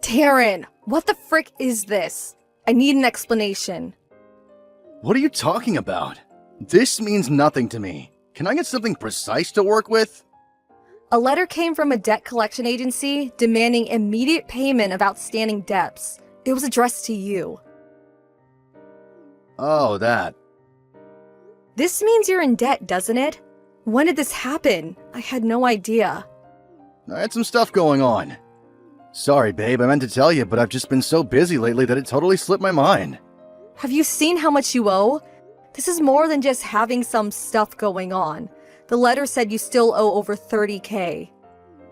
Taryn, what the frick is this? I need an explanation. What are you talking about? This means nothing to me. Can I get something precise to work with? A letter came from a debt collection agency demanding immediate payment of outstanding debts. It was addressed to you. Oh, that. This means you're in debt, doesn't it? When did this happen? I had no idea. I had some stuff going on. Sorry, babe, I meant to tell you, but I've just been so busy lately that it totally slipped my mind. Have you seen how much you owe? This is more than just having some stuff going on. The letter said you still owe over $30,000.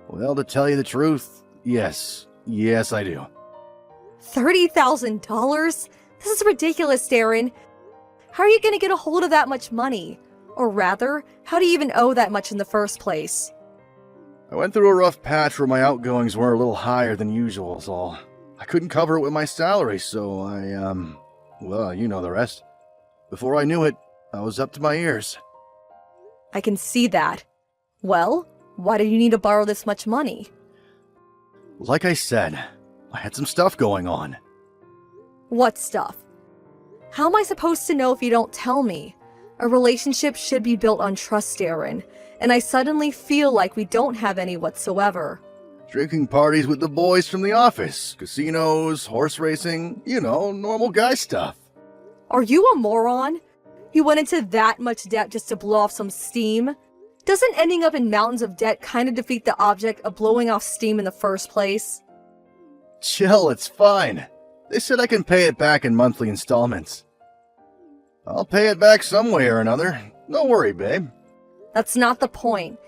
Well, to tell you the truth, yes. Yes, I do. $30,000? This is ridiculous, Darren. How are you going to get a hold of that much money? Or rather, how do you even owe that much in the first place? I went through a rough patch where my outgoings were a little higher than usual, is all. I couldn't cover it with my salary, so well, you know the rest. Before I knew it, I was up to my ears. I can see that. Well, why do you need to borrow this much money? Like I said, I had some stuff going on. What stuff? How am I supposed to know if you don't tell me? A relationship should be built on trust, Darren, and I suddenly feel like we don't have any whatsoever. Drinking parties with the boys from the office, casinos, horse racing, you know, normal guy stuff. Are you a moron? You went into that much debt just to blow off some steam? Doesn't ending up in mountains of debt kind of defeat the object of blowing off steam in the first place? Chill, it's fine. They said I can pay it back in monthly installments. I'll pay it back some way or another. Don't worry, babe. That's not the point.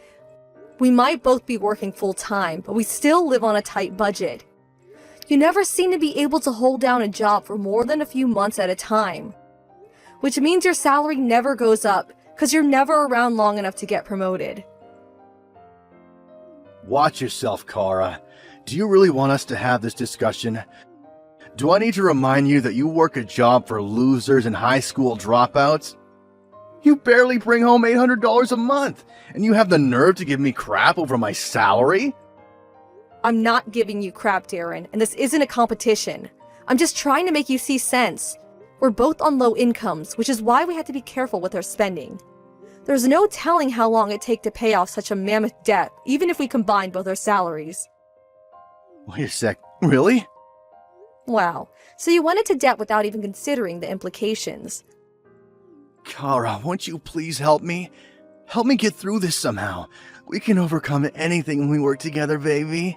We might both be working full-time, but we still live on a tight budget. You never seem to be able to hold down a job for more than a few months at a time. Which means your salary never goes up, because you're never around long enough to get promoted. Watch yourself, Kara. Do you really want us to have this discussion? Do I need to remind you that you work a job for losers and high school dropouts? You barely bring home $800 a month, and you have the nerve to give me crap over my salary? I'm not giving you crap, Darren, and this isn't a competition. I'm just trying to make you see sense. We're both on low incomes, which is why we have to be careful with our spending. There's no telling how long it'd take to pay off such a mammoth debt, even if we combine both our salaries. Wait a sec, really? Wow, so you went into debt without even considering the implications. Kara, won't you please help me? Help me get through this somehow. We can overcome anything when we work together, baby.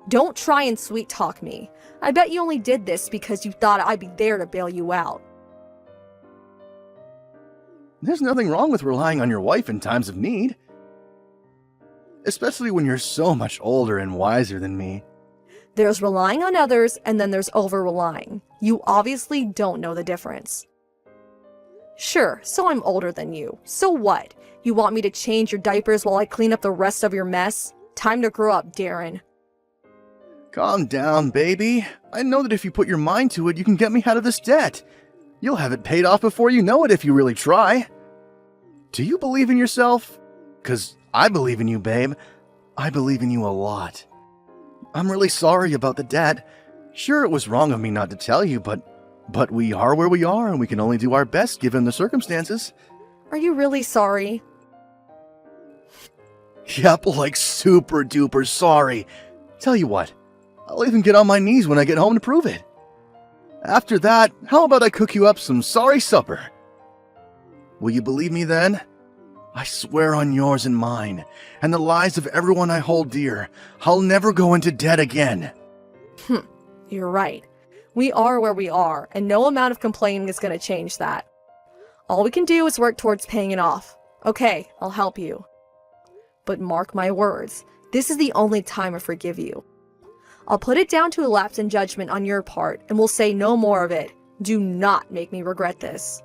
Don't try and sweet talk me. I bet you only did this because you thought I'd be there to bail you out. There's nothing wrong with relying on your wife in times of need. Especially when you're so much older and wiser than me. There's relying on others, and then there's over-relying. You obviously don't know the difference. Sure, so I'm older than you. So what? You want me to change your diapers while I clean up the rest of your mess? Time to grow up, Darren. Calm down, baby. I know that if you put your mind to it, you can get me out of this debt. You'll have it paid off before you know it if you really try. Do you believe in yourself? 'Cause I believe in you, babe. I believe in you a lot. I'm really sorry about the debt. Sure, it was wrong of me not to tell you, but we are where we are, and we can only do our best given the circumstances. Are you really sorry? Yep, like super duper sorry. Tell you what, I'll even get on my knees when I get home to prove it. After that, how about I cook you up some sorry supper? Will you believe me then? I swear on yours and mine, and the lives of everyone I hold dear, I'll never go into debt again. You're right. We are where we are, and no amount of complaining is going to change that. All we can do is work towards paying it off. Okay, I'll help you. But mark my words, this is the only time I forgive you. I'll put it down to a lapse in judgment on your part, and we'll say no more of it. Do not make me regret this.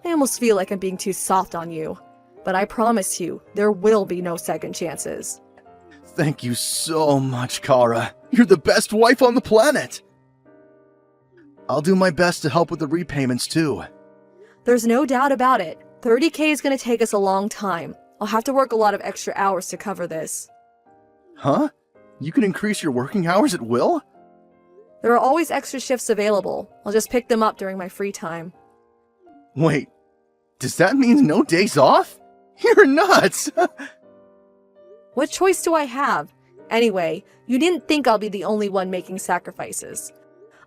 I almost feel like I'm being too soft on you. But I promise you, there will be no second chances. Thank you so much, Kara. You're the best wife on the planet. I'll do my best to help with the repayments, too. There's no doubt about it. $30,000 is going to take us a long time. I'll have to work a lot of extra hours to cover this. Huh? You can increase your working hours at will? There are always extra shifts available. I'll just pick them up during my free time. Wait, does that mean no days off? You're nuts! What choice do I have? Anyway, you didn't think I'll be the only one making sacrifices.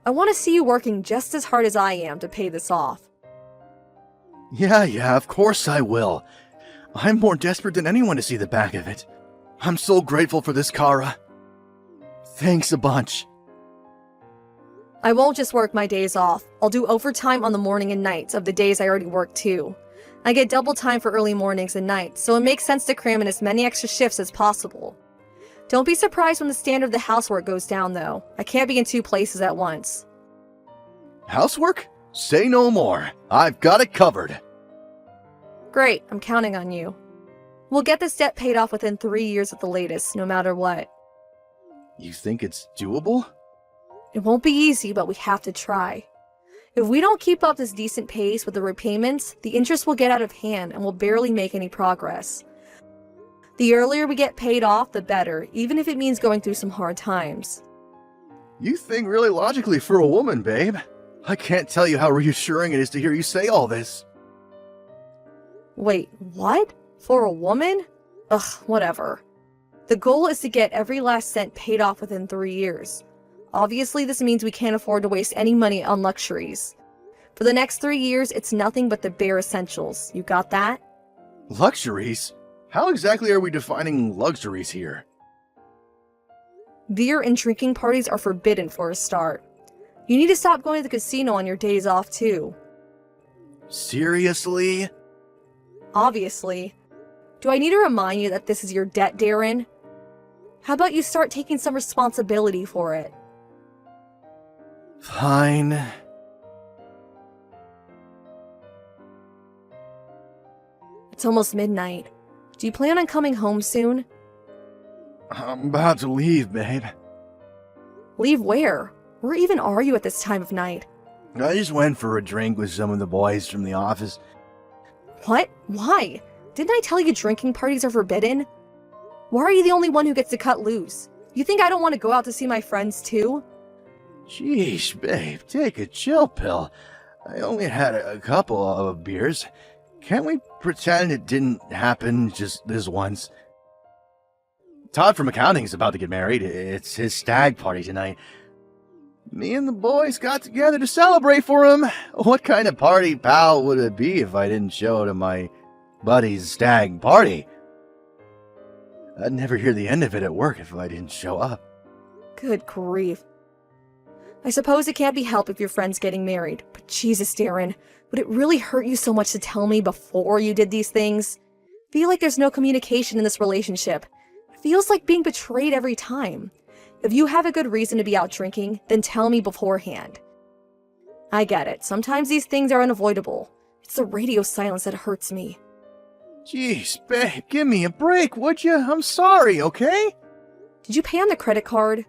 I want to see you working just as hard as I am to pay this off. Yeah, of course I will. I'm more desperate than anyone to see the back of it. I'm so grateful for this, Kara. Thanks a bunch. I won't just work my days off. I'll do overtime on the morning and nights of the days I already work too. I get double time for early mornings and nights, so it makes sense to cram in as many extra shifts as possible. Don't be surprised when the standard of the housework goes down, though. I can't be in two places at once. Housework? Say no more. I've got it covered. Great, I'm counting on you. We'll get this debt paid off within 3 years at the latest, no matter what. You think it's doable? It won't be easy, but we have to try. If we don't keep up this decent pace with the repayments, the interest will get out of hand and we'll barely make any progress. The earlier we get paid off, the better, even if it means going through some hard times. You think really logically for a woman, babe. I can't tell you how reassuring it is to hear you say all this. Wait, what? For a woman? Ugh, whatever. The goal is to get every last cent paid off within 3 years. Obviously, this means we can't afford to waste any money on luxuries. For the next 3 years, it's nothing but the bare essentials. You got that? Luxuries? How exactly are we defining luxuries here? Beer and drinking parties are forbidden for a start. You need to stop going to the casino on your days off, too. Seriously? Obviously. Do I need to remind you that this is your debt, Darren? How about you start taking some responsibility for it? Fine. It's almost midnight. Do you plan on coming home soon? I'm about to leave, babe. Leave where? Where even are you at this time of night? I just went for a drink with some of the boys from the office. What? Why? Didn't I tell you drinking parties are forbidden? Why are you the only one who gets to cut loose? You think I don't want to go out to see my friends too? Sheesh, babe, take a chill pill. I only had a couple of beers. Can't we pretend it didn't happen just this once? Todd from accounting's about to get married. It's his stag party tonight. Me and the boys got together to celebrate for him. What kind of party, pal, would it be if I didn't show to my buddy's stag party? I'd never hear the end of it at work if I didn't show up. Good grief. I suppose it can't be helped if your friend's getting married, but Jesus, Darren, would it really hurt you so much to tell me before you did these things? I feel like there's no communication in this relationship. It feels like being betrayed every time. If you have a good reason to be out drinking, then tell me beforehand. I get it. Sometimes these things are unavoidable. It's the radio silence that hurts me. Jeez, babe, give me a break, would you? I'm sorry, okay? Did you pay on the credit card?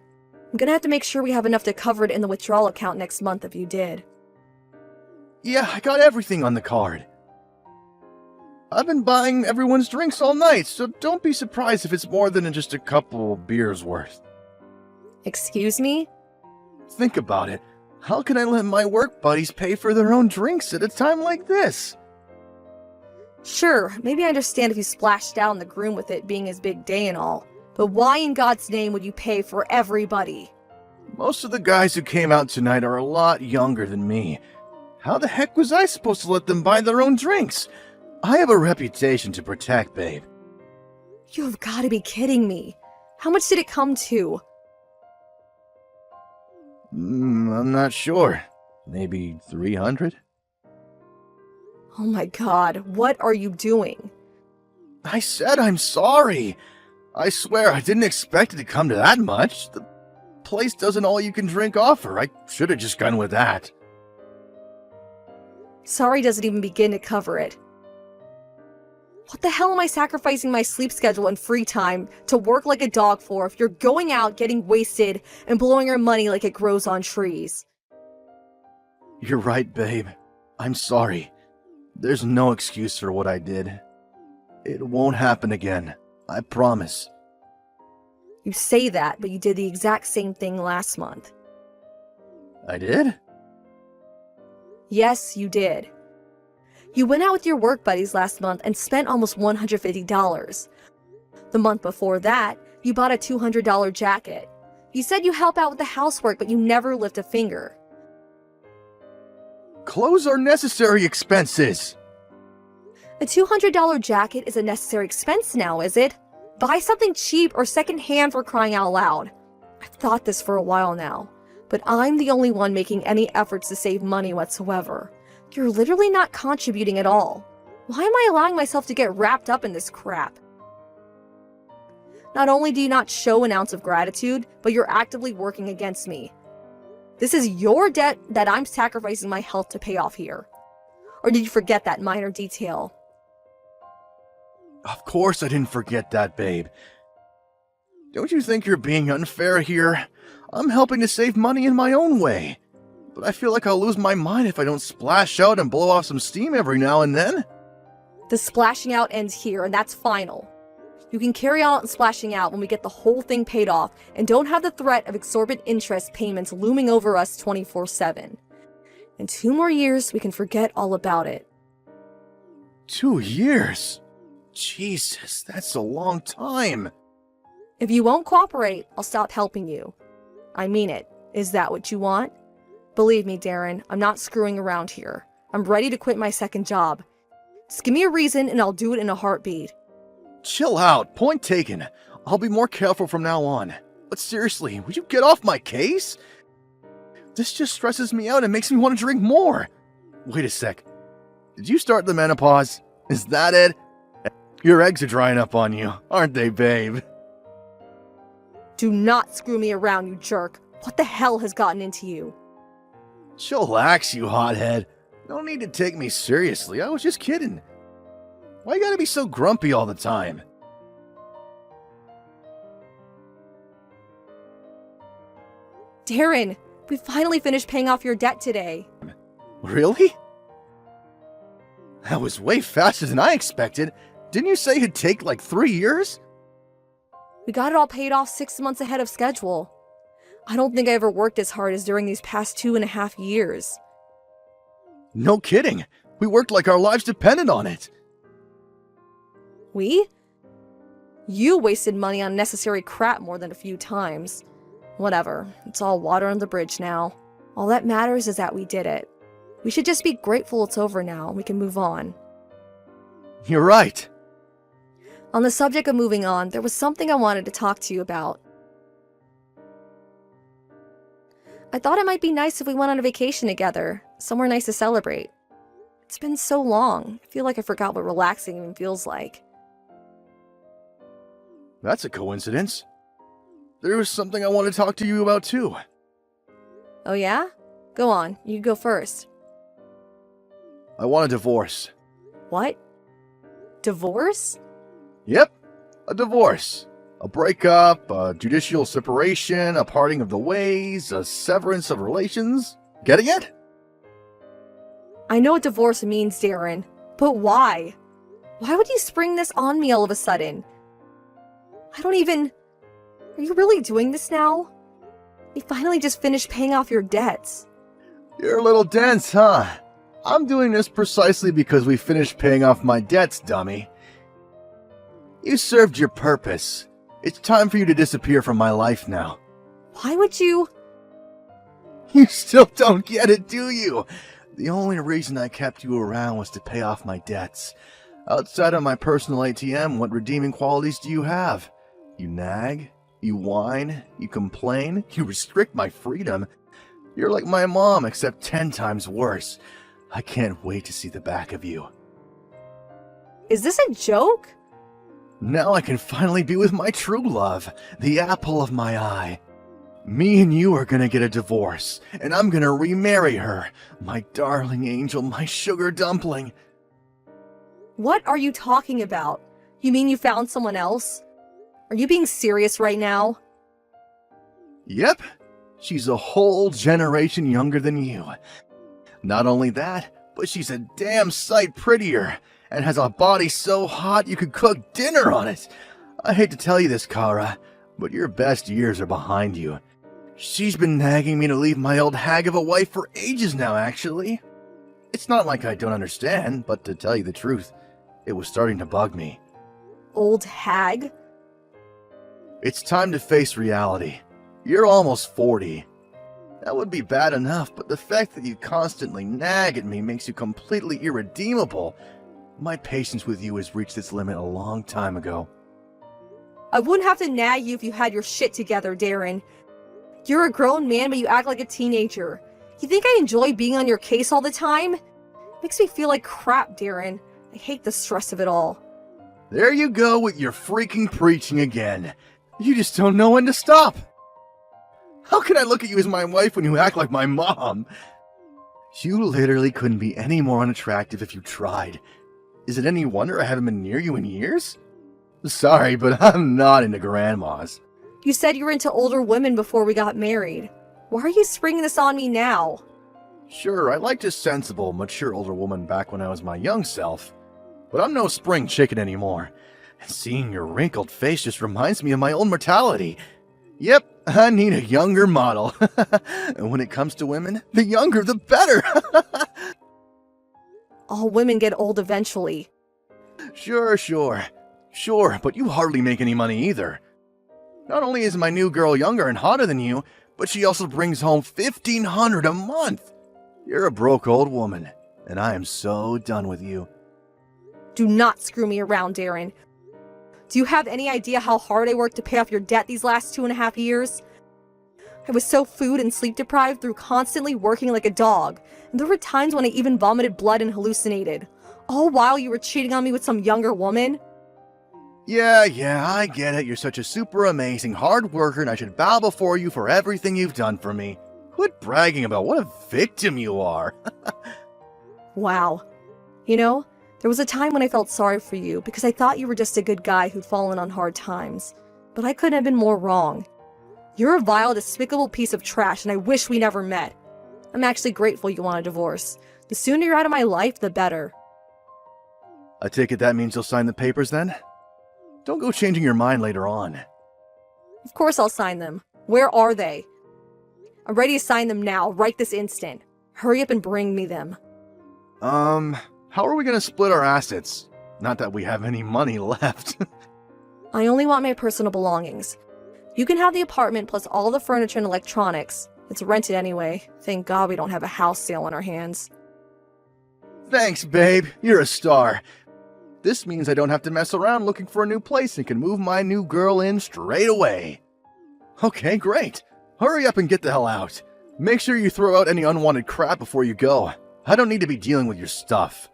I'm gonna have to make sure we have enough to cover it in the withdrawal account next month if you did. Yeah, I got everything on the card. I've been buying everyone's drinks all night, so don't be surprised if it's more than just a couple beers worth. Excuse me? Think about it. How can I let my work buddies pay for their own drinks at a time like this? Sure, maybe I understand if you splashed out in the groom with it being his big day and all, but why in God's name would you pay for everybody? Most of the guys who came out tonight are a lot younger than me. How the heck was I supposed to let them buy their own drinks? I have a reputation to protect, babe. You've got to be kidding me. How much did it come to? I'm not sure. Maybe 300? Oh my God, what are you doing? I said I'm sorry. I swear I didn't expect it to come to that much. The place does an all-you-can-drink offer. I should have just gone with that. Sorry doesn't even begin to cover it. What the hell am I sacrificing my sleep schedule and free time to work like a dog for if you're going out, getting wasted, and blowing your money like it grows on trees? You're right, babe. I'm sorry. There's no excuse for what I did. It won't happen again. I promise. You say that, but you did the exact same thing last month. I did? Yes, you did. You went out with your work buddies last month and spent almost $150. The month before that, you bought a $200 jacket. You said you help out with the housework, but you never lift a finger. Clothes are necessary expenses. A $200 jacket is a necessary expense now, is it? Buy something cheap or secondhand for crying out loud. I've thought this for a while now, but I'm the only one making any efforts to save money whatsoever. You're literally not contributing at all. Why am I allowing myself to get wrapped up in this crap? Not only do you not show an ounce of gratitude, but you're actively working against me. This is your debt that I'm sacrificing my health to pay off here. Or did you forget that minor detail? Of course I didn't forget that, babe. Don't you think you're being unfair here? I'm helping to save money in my own way. But I feel like I'll lose my mind if I don't splash out and blow off some steam every now and then. The splashing out ends here, and that's final. You can carry on splashing out when we get the whole thing paid off and don't have the threat of exorbitant interest payments looming over us 24/7. In 2 more years, we can forget all about it. 2 years? Jesus, that's a long time. If you won't cooperate, I'll stop helping you. I mean it. Is that what you want? Believe me, Darren, I'm not screwing around here. I'm ready to quit my second job. Just give me a reason and I'll do it in a heartbeat. Chill out, point taken. I'll be more careful from now on. But seriously, would you get off my case? This just stresses me out and makes me want to drink more. Wait a sec. Did you start the menopause? Is that it? Your eggs are drying up on you, aren't they, babe? Do not screw me around, you jerk. What the hell has gotten into you? Chillax, you hothead. No need to take me seriously, I was just kidding. Why you gotta be so grumpy all the time? Darren, we finally finished paying off your debt today. Really? That was way faster than I expected. Didn't you say it'd take like 3 years? We got it all paid off 6 months ahead of schedule. I don't think I ever worked as hard as during these past 2.5 years. No kidding. We worked like our lives depended on it. We? You wasted money on necessary crap more than a few times. Whatever, it's all water on the bridge now. All that matters is that we did it. We should just be grateful it's over now and we can move on. You're right. On the subject of moving on, there was something I wanted to talk to you about. I thought it might be nice if we went on a vacation together, somewhere nice to celebrate. It's been so long, I feel like I forgot what relaxing even feels like. That's a coincidence. There was something I want to talk to you about too. Oh yeah? Go on, you go first. I want a divorce. What? Divorce? Yep, a divorce. A breakup, a judicial separation, a parting of the ways, a severance of relations. Getting it? I know what divorce means, Darren, but why? Why would you spring this on me all of a sudden? Are you really doing this now? You finally just finished paying off your debts. You're a little dense, huh? I'm doing this precisely because we finished paying off my debts, dummy. You served your purpose. It's time for you to disappear from my life now. Why would you? You still don't get it, do you? The only reason I kept you around was to pay off my debts. Outside of my personal ATM, what redeeming qualities do you have? You nag, you whine, you complain, you restrict my freedom. You're like my mom, except 10 times worse. I can't wait to see the back of you. Is this a joke? Now I can finally be with my true love, the apple of my eye. Me and you are gonna get a divorce, and I'm gonna remarry her. My darling angel, my sugar dumpling. What are you talking about? You mean you found someone else? Are you being serious right now? Yep, she's a whole generation younger than you. Not only that, but she's a damn sight prettier, and has a body so hot you could cook dinner on it. I hate to tell you this, Kara, but your best years are behind you. She's been nagging me to leave my old hag of a wife for ages now, actually. It's not like I don't understand, but to tell you the truth, it was starting to bug me. Old hag? It's time to face reality. You're almost 40. That would be bad enough, but the fact that you constantly nag at me makes you completely irredeemable. My patience with you has reached its limit a long time ago. I wouldn't have to nag you if you had your shit together, Darren. You're a grown man, but you act like a teenager. You think I enjoy being on your case all the time? Makes me feel like crap, Darren. I hate the stress of it all. There you go with your freaking preaching again. You just don't know when to stop. How can I look at you as my wife when you act like my mom? You literally couldn't be any more unattractive if you tried. Is it any wonder I haven't been near you in years? Sorry, but I'm not into grandmas. You said you were into older women before we got married. Why are you springing this on me now? Sure, I liked a sensible, mature older woman back when I was my young self. But I'm no spring chicken anymore. And seeing your wrinkled face just reminds me of my own mortality. Yep, I need a younger model. And when it comes to women, the younger the better. All women get old eventually. Sure, but you hardly make any money either. Not only is my new girl younger and hotter than you, but she also brings home $1,500 a month. You're a broke old woman, and I am so done with you. Do not screw me around, Darren. Do you have any idea how hard I worked to pay off your debt these last 2.5 years? I was so food and sleep deprived through constantly working like a dog, and there were times when I even vomited blood and hallucinated. All while you were cheating on me with some younger woman? Yeah, I get it. You're such a super amazing hard worker, and I should bow before you for everything you've done for me. Quit bragging about what a victim you are. Wow. You know, there was a time when I felt sorry for you because I thought you were just a good guy who'd fallen on hard times. But I couldn't have been more wrong. You're a vile, despicable piece of trash, and I wish we never met. I'm actually grateful you want a divorce. The sooner you're out of my life, the better. I take it that means you'll sign the papers then? Don't go changing your mind later on. Of course I'll sign them. Where are they? I'm ready to sign them now, right this instant. Hurry up and bring me them. How are we gonna split our assets? Not that we have any money left. I only want my personal belongings. You can have the apartment plus all the furniture and electronics. It's rented anyway. Thank God we don't have a house sale on our hands. Thanks, babe. You're a star. This means I don't have to mess around looking for a new place and can move my new girl in straight away. Okay, great. Hurry up and get the hell out. Make sure you throw out any unwanted crap before you go. I don't need to be dealing with your stuff.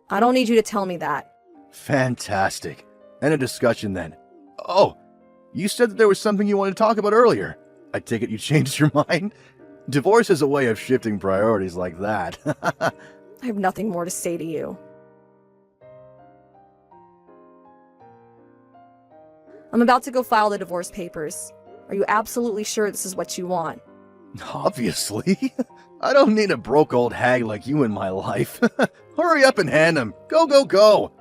I don't need you to tell me that. Fantastic. End of discussion then. Oh, you said that there was something you wanted to talk about earlier. I take it you changed your mind? Divorce is a way of shifting priorities like that. I have nothing more to say to you. I'm about to go file the divorce papers. Are you absolutely sure this is what you want? Obviously. I don't need a broke old hag like you in my life. Hurry up and hand them. Go, go, go.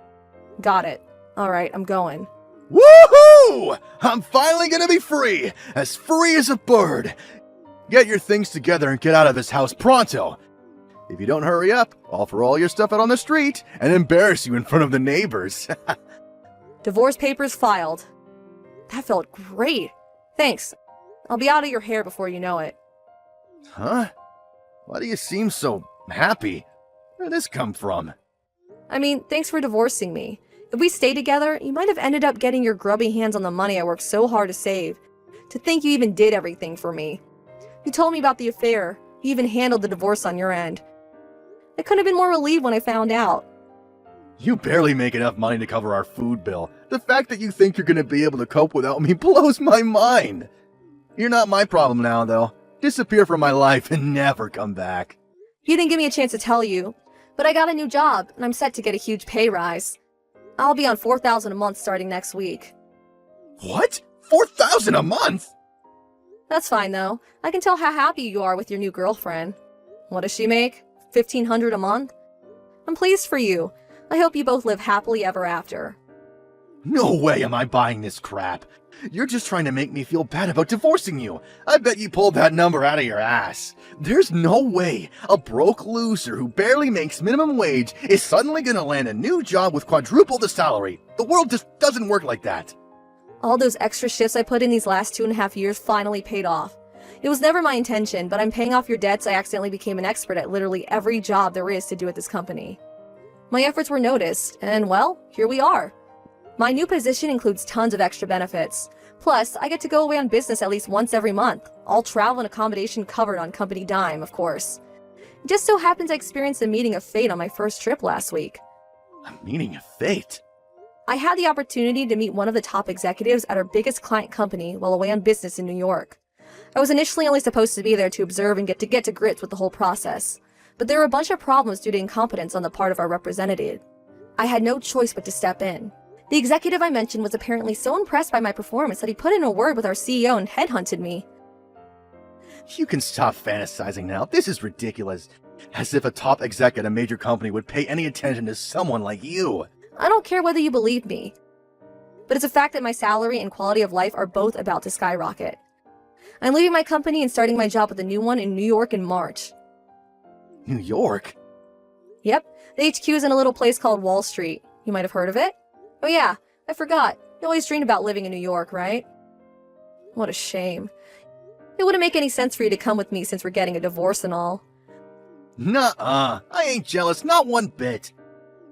Got it. Alright, I'm going. Woohoo! I'm finally gonna be free as a bird. Get your things together and get out of this house pronto. If you don't hurry up, I'll throw all your stuff out on the street and embarrass you in front of the neighbors. Divorce papers filed. That felt great. Thanks. I'll be out of your hair before you know it. Huh? Why do you seem so happy? Where did this come from? I mean, thanks for divorcing me. If we stayed together, you might have ended up getting your grubby hands on the money I worked so hard to save. To think you even did everything for me. You told me about the affair. You even handled the divorce on your end. I couldn't have been more relieved when I found out. You barely make enough money to cover our food bill. The fact that you think you're going to be able to cope without me blows my mind. You're not my problem now, though. Disappear from my life and never come back. You didn't give me a chance to tell you, but I got a new job, and I'm set to get a huge pay rise. I'll be on $4,000 a month starting next week. What? $4,000 a month? That's fine, though. I can tell how happy you are with your new girlfriend. What does she make? $1,500 a month? I'm pleased for you. I hope you both live happily ever after. No way am I buying this crap. You're just trying to make me feel bad about divorcing you. I bet you pulled that number out of your ass. There's no way a broke loser who barely makes minimum wage is suddenly gonna land a new job with quadruple the salary. The world just doesn't work like that. All those extra shifts I put in these last 2.5 years finally paid off. It was never my intention, but I'm paying off your debts. I accidentally became an expert at literally every job there is to do at this company. My efforts were noticed, and well, here we are. My new position includes tons of extra benefits. Plus, I get to go away on business at least once every month. All travel and accommodation covered on company dime, of course. It just so happens I experienced a meeting of fate on my first trip last week. A meeting of fate? I had the opportunity to meet one of the top executives at our biggest client company while away on business in New York. I was initially only supposed to be there to observe and get to grips with the whole process, but there were a bunch of problems due to incompetence on the part of our representative. I had no choice but to step in. The executive I mentioned was apparently so impressed by my performance that he put in a word with our CEO and headhunted me. You can stop fantasizing now. This is ridiculous. As if a top exec at a major company would pay any attention to someone like you. I don't care whether you believe me, but it's a fact that my salary and quality of life are both about to skyrocket. I'm leaving my company and starting my job with a new one in New York in March. New York? Yep, the HQ is in a little place called Wall Street. You might have heard of it? Oh yeah, I forgot. You always dreamed about living in New York, right? What a shame. It wouldn't make any sense for you to come with me since we're getting a divorce and all. Nuh-uh. I ain't jealous, not one bit.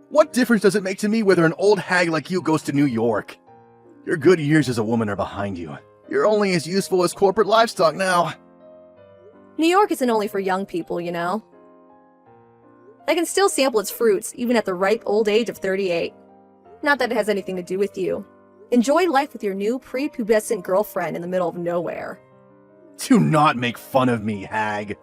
What difference does it make to me whether an old hag like you goes to New York? Your good years as a woman are behind you. You're only as useful as corporate livestock now. New York isn't only for young people, you know. I can still sample its fruits, even at the ripe old age of 38. Not that it has anything to do with you. Enjoy life with your new prepubescent girlfriend in the middle of nowhere. Do not make fun of me, hag.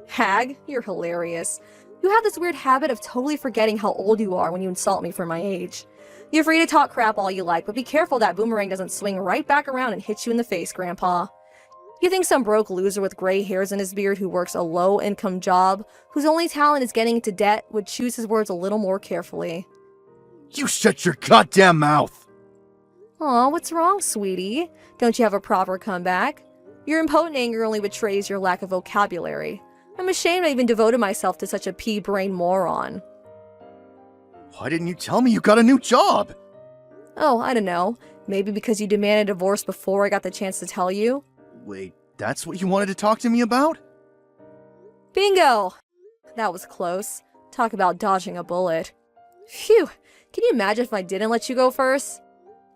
Hag, you're hilarious. You have this weird habit of totally forgetting how old you are when you insult me for my age. You're free to talk crap all you like, but be careful that boomerang doesn't swing right back around and hit you in the face, Grandpa. You think some broke loser with gray hairs in his beard who works a low-income job, whose only talent is getting into debt, would choose his words a little more carefully. You shut your goddamn mouth! Aw, what's wrong, sweetie? Don't you have a proper comeback? Your impotent anger only betrays your lack of vocabulary. I'm ashamed I even devoted myself to such a pea-brained moron. Why didn't you tell me you got a new job? Oh, I don't know. Maybe because you demanded a divorce before I got the chance to tell you? Wait, that's what you wanted to talk to me about? Bingo! That was close. Talk about dodging a bullet. Phew! Can you imagine if I didn't let you go first?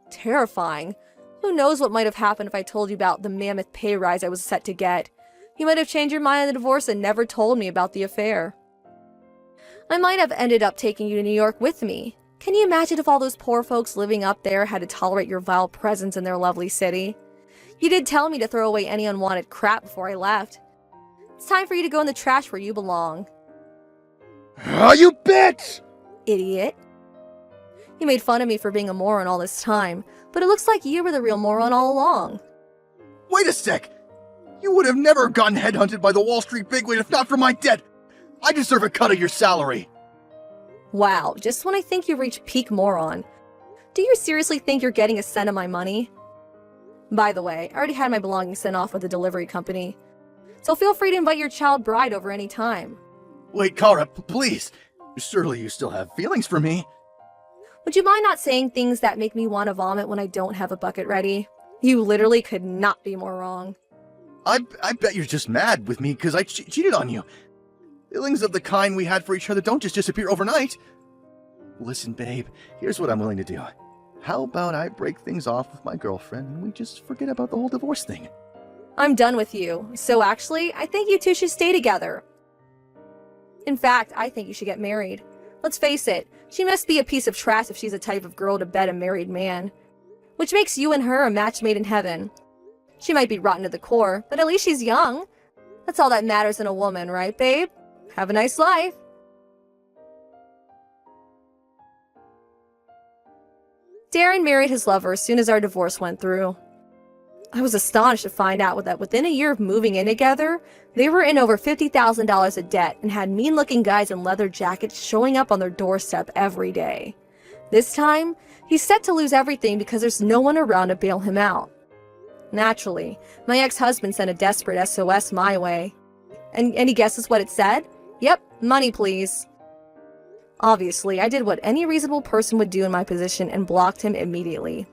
Terrifying. Who knows what might have happened if I told you about the mammoth pay rise I was set to get. You might have changed your mind on the divorce and never told me about the affair. I might have ended up taking you to New York with me. Can you imagine if all those poor folks living up there had to tolerate your vile presence in their lovely city? You did tell me to throw away any unwanted crap before I left. It's time for you to go in the trash where you belong. Oh, you bitch! Idiot. You made fun of me for being a moron all this time, but it looks like you were the real moron all along. Wait a sec! You would have never gotten headhunted by the Wall Street bigwig if not for my debt! I deserve a cut of your salary! Wow, just when I think you've reached peak moron. Do you seriously think you're getting a cent of my money? By the way, I already had my belongings sent off with the delivery company, so feel free to invite your child bride over any time. Wait, Kara, please! Surely you still have feelings for me? Would you mind not saying things that make me want to vomit when I don't have a bucket ready? You literally could not be more wrong. I bet you're just mad with me because I cheated on you. Feelings of the kind we had for each other don't just disappear overnight. Listen, babe, here's what I'm willing to do. How about I break things off with my girlfriend and we just forget about the whole divorce thing? I'm done with you, so actually, I think you two should stay together. In fact, I think you should get married. Let's face it, she must be a piece of trash if she's the type of girl to bed a married man. Which makes you and her a match made in heaven. She might be rotten to the core, but at least she's young. That's all that matters in a woman, right, babe? Have a nice life. Darren married his lover as soon as our divorce went through. I was astonished to find out that within a year of moving in together, they were in over $50,000 of debt and had mean-looking guys in leather jackets showing up on their doorstep every day. This time, He's set to lose everything because there's no one around to bail him out. Naturally, my ex-husband sent a desperate SOS my way. And any guesses what it said? Yep, money please. Obviously, I did what any reasonable person would do in my position and blocked him immediately.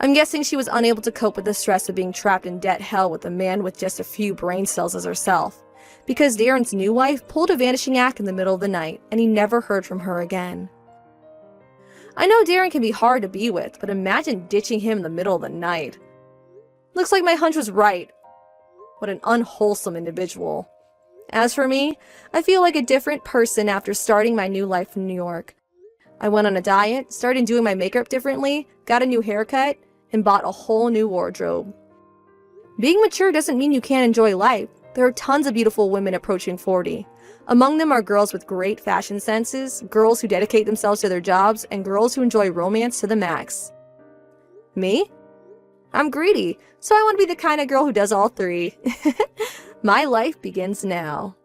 I'm guessing she was unable to cope with the stress of being trapped in debt hell with a man with just a few brain cells as herself, because Darren's new wife pulled a vanishing act in the middle of the night, and he never heard from her again. I know Darren can be hard to be with, but imagine ditching him in the middle of the night. Looks like my hunch was right. What an unwholesome individual. As for me, I feel like a different person after starting my new life in New York. I went on a diet, started doing my makeup differently, got a new haircut, and bought a whole new wardrobe. Being mature doesn't mean you can't enjoy life. There are tons of beautiful women approaching 40. Among them are girls with great fashion senses, girls who dedicate themselves to their jobs, and girls who enjoy romance to the max. Me? I'm greedy, so I want to be the kind of girl who does all three. My life begins now.